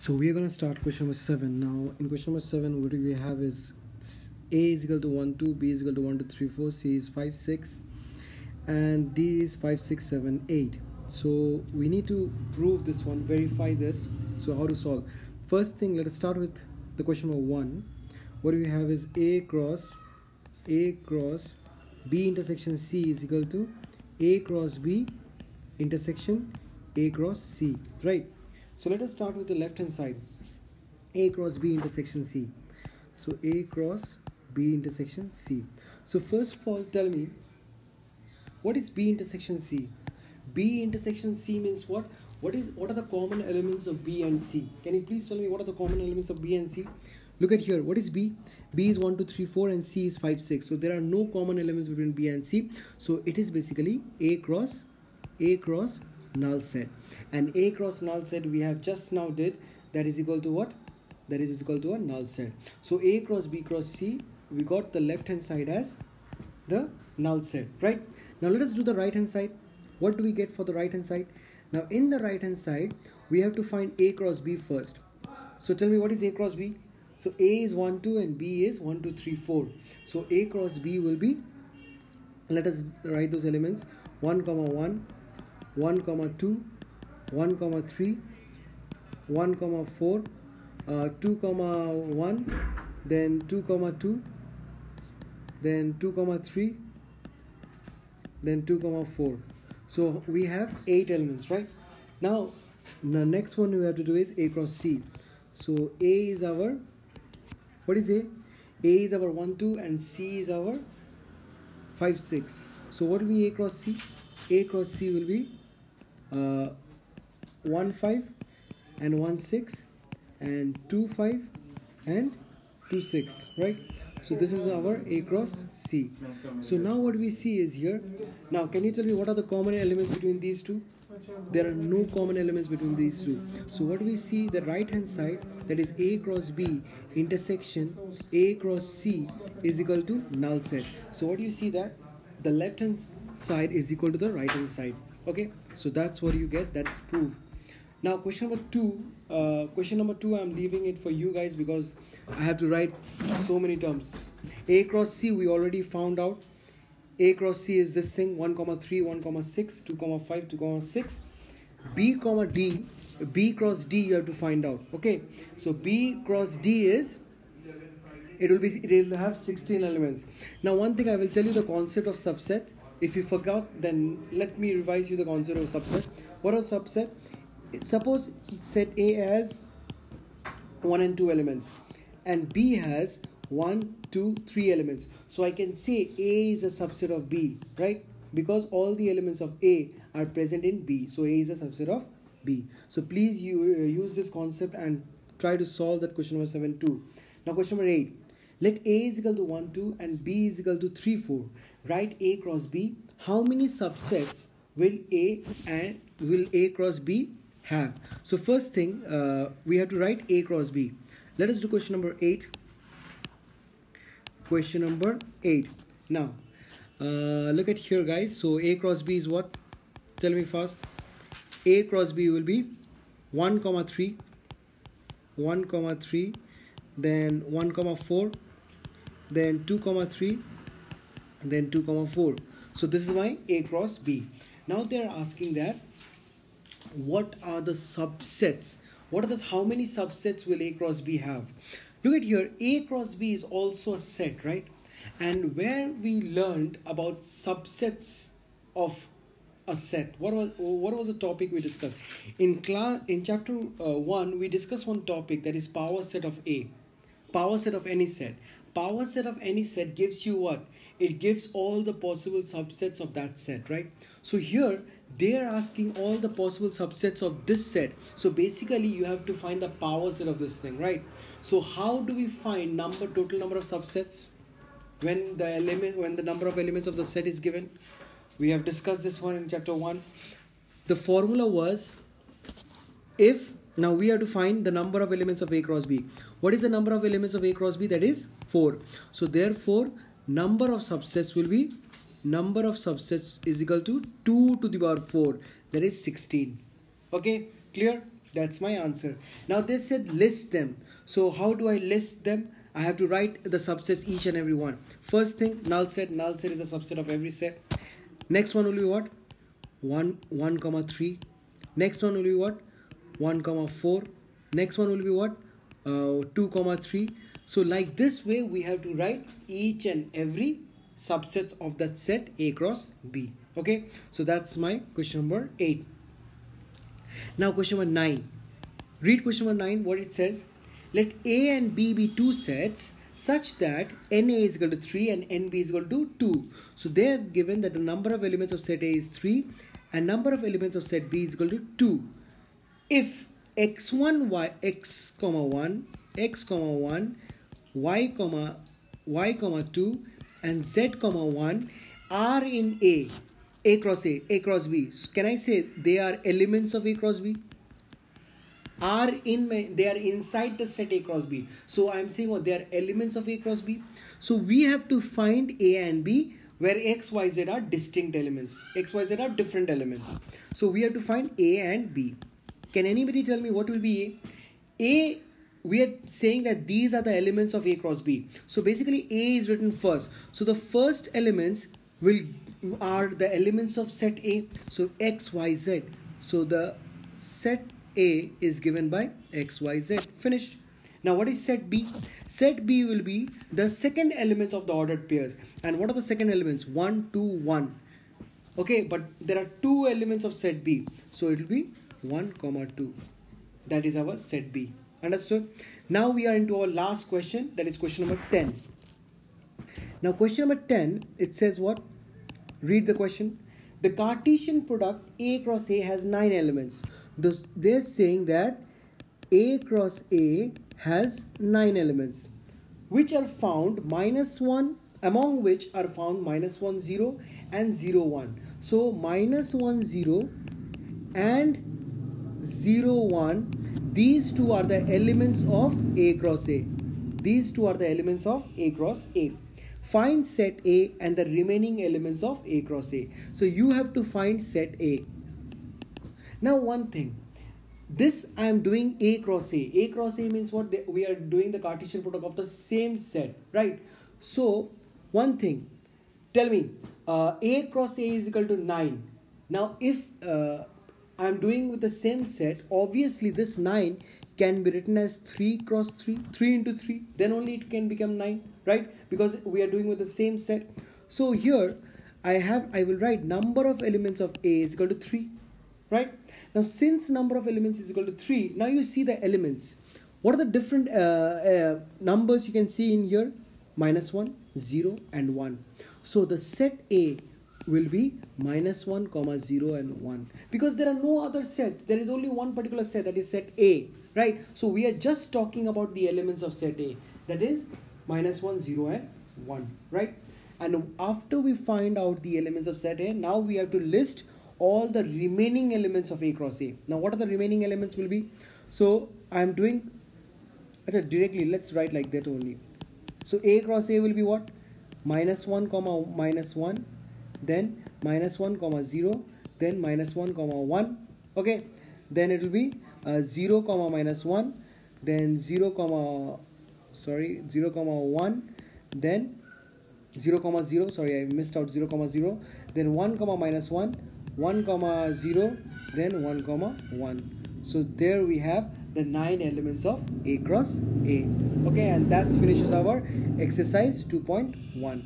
So we are going to start question number 7. Now in question number 7, what we have is a is equal to 1 2, b is equal to 1 2 3 4, c is 5 6, and d is 5 6 7 8. So we need to prove this one, verify this. So how to solve? First thing, let us start with the question number 1. What we have is a cross b intersection c is equal to a cross b intersection a cross c, right? So let us start with the left hand side. A cross b intersection c. So a cross b intersection c. So first of all, tell me, what is b intersection c? B intersection c means what? What are the common elements of b and c? Can you please tell me what are the common elements of b and c? Look at here. What is b? B is 1 2 3 4 and c is 5 6. So there are no common elements between b and c. So it is basically a cross null set, and a cross null set we have just now did, that is equal to what? That is equal to a null set. So a cross b cross c, we got the left hand side as the null set, right? Now let us do the right hand side. What do we get for the right hand side? Now in the right hand side we have to find a cross b first. So tell me, what is a cross b? So a is 1 2 and b is 1 2 3 4. So a cross b will be, let us write those elements: 1 1 1 2 1 3 1 4 2 1, then 2 2, then 2 3, then 2 4. So we have 8 elements, right? Now the next one we have to do is a cross c. So a is our, what is a? A is our 1 2 and c is our 5 6. So what will be a cross c? A cross c will be 1 5 and 1 6 and 2 5 and 2 6, right? So this is our a cross c. So now what we see is here. Now can you tell me what are the common elements between these two? There are no common elements between these two. So what we see, the right hand side, that is a cross b intersection a cross c is equal to null set. So what do you see, that the left hand side is equal to the right hand side. Okay, so that's what you get. That's proof. Now question number 2 I'm leaving it for you guys because I have to write so many terms. A cross c we already found out. A cross c is this thing: 1 3 1 6 2 5 2 6. B cross d you have to find out. Okay, so b cross d is, it will have 16 elements. Now one thing I will tell you, the concept of subset. If you forgot, then let me revise you the concept of subset. What is subset? Suppose set A has 1 and 2 elements and B has 1 2 3 elements. So I can say A is a subset of B, right? Because all the elements of A are present in B. So A is a subset of B. So please use this concept and try to solve that question number 7 too. Now question number 8. Let A is equal to 1 2 and B is equal to 3 4. Write A cross B. How many subsets will A cross B have? So first thing, we have to write A cross B. Let us do question number 8. Question number 8. Now look at here, guys. So A cross B is what? Tell me fast. A cross B will be 1 3 1 3, then 1 4, then 2 3, then 2 4. So this is my A cross B. Now they are asking that what are the subsets? How many subsets will A cross B have? Look at here. A cross B is also a set, right? And where we learned about subsets of a set, what was the topic we discussed in chapter 1? We discussed one topic, that is power set of A. Power set of any set. Power set of any set gives you what? It gives all the possible subsets of that set, right? So here they are asking all the possible subsets of this set. So basically you have to find the power set of this thing, right? So how do we find total number of subsets when the number of elements of the set is given? We have discussed this one in chapter 1. The formula was, now we have to find the number of elements of A cross B. What is the number of elements of A cross B? That is 4. So therefore number of subsets is equal to 2 to the power 4, that is 16. Okay, clear? That's my answer. Now they said list them. So how do I list them? I have to write the subsets each and every one. First thing, null set. Null set is a subset of every set. Next one will be what? 1 comma 3. Next one will be what? 1 comma 4. Next one will be what? 2 comma 3. So like this way we have to write each and every subsets of that set A cross B. Okay, so that's my question number 8. Now question number 9. Read question number 9, what it says. Let A and B be two sets such that NA is equal to 3 and NB is equal to 2. So they have given that the number of elements of set A is 3 and number of elements of set B is equal to 2. If x1, y, x comma 1, x comma 1, y comma 2 and z comma 1 are in A cross A, A cross B. So can I say they are elements of A cross B? They are inside the set A cross B. So I am saying what, they are elements of A cross B. So we have to find A and B where x, y, z are distinct elements. X, y, z are different elements. So we have to find A and B. Can anybody tell me what will be A? A, we are saying that these are the elements of A cross B. So basically A is written first. So the first elements are the elements of set A. So x, y, z. So the set A is given by x, y, z. Finished. Now what is set B? Set B will be the second elements of the ordered pairs. And what are the second elements? 1, 2, 1. Okay, but there are two elements of set B. So it will be 1, 2. That is our set B. Understood? Now we are into our last question. That is question number 10. Now question number 10, it says what? Read the question. The Cartesian product A cross A has 9 elements. They're saying that A cross A has 9 elements, which are found -1, among which are found -1, 0 and 0, 1. So -1, 0 and 0, 1, these two are the elements of A cross A. These two are the elements of A cross A. Find set A and the remaining elements of A cross A. So you have to find set A. Now one thing, this I am doing A cross A. A cross A means what? We are doing the Cartesian product of the same set, right? So one thing, tell me, A cross A is equal to 9. Now if I am doing with the same set, obviously this 9 can be written as 3 cross 3, 3 into 3, then only it can become 9, right? Because we are doing with the same set. So here I will write number of elements of A is equal to 3, right? Now since number of elements is equal to 3, now you see the elements. What are the different numbers you can see in here? -1, 0 and 1. So the set A will be -1, 0 and 1. Because there are no other sets. There is only one particular set, that is set A, right? So we are just talking about the elements of set A. That is -1, 0 and 1, right? And after we find out the elements of set A, now we have to list all the remaining elements of A cross A. Now what are the remaining elements will be? So I am doing, directly let's write like that only. So A cross A will be what? -1, -1, then -1, 0, then -1, 1. Okay, then it will be 0, -1, then 0, 1, then 0, 0, sorry I missed out 0, 0, then 1, -1, 1, 0, then 1, 1. So there we have the 9 elements of A cross A. Okay, and that finishes our exercise 2.1.